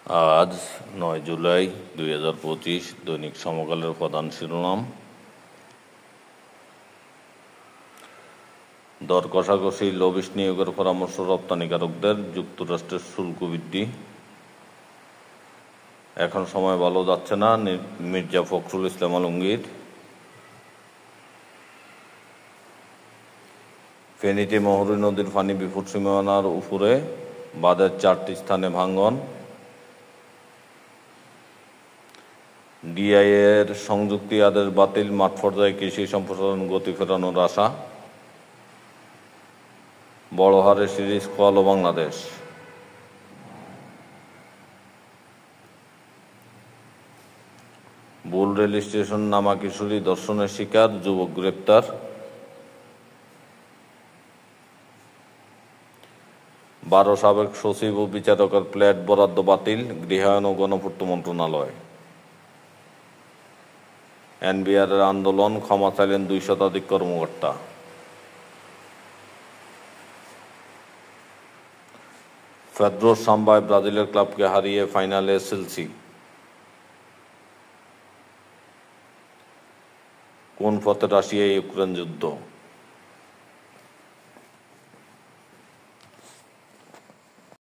আজ ৯ জুলাই ২০২৫ দৈনিক সমকালের প্রধান শিরোনাম। দর কষাকষি, লবিস্ট নিয়োগের পরামর্শ রপ্তানিকারকদের, যুক্তরাষ্ট্রের শুল্ক বৃদ্ধি। এখন সময় ভালো যাচ্ছে না, মির্জা ফখরুল ইসলাম আলমগীর। ফেনীতে মহুরী নদীর পানি বিপদ সীমানার উপরে, বাঁধের ৪টি স্থানে ভাঙন। ডিআইএর সংযুক্তি আদেশ বাতিল, মাঠ পর্যায়ে কৃষি সম্প্রসারণ গতি ফেরানোর আশা। বড় হারে সিরিজ খোয়ালো বাংলাদেশ। বুল রেল স্টেশন নামা কিশোরী ধর্ষণের শিকার, যুবক গ্রেপ্তার। ১২ সাবেক সচিব ও বিচারকের ফ্ল্যাট বরাদ্দ বাতিল, গৃহায়ন ও গণপূর্ত মন্ত্রণালয়। এনবিআরের আন্দোলন, ক্ষমা চাইলেন ২ শতাধিক কর্মকর্তা। ফেদ্রোর সাম্বায় ব্রাজিলের ক্লাবকে হারিয়ে ফাইনালে চেলসি। কোন পথে রাশিয়া ইউক্রেন যুদ্ধ?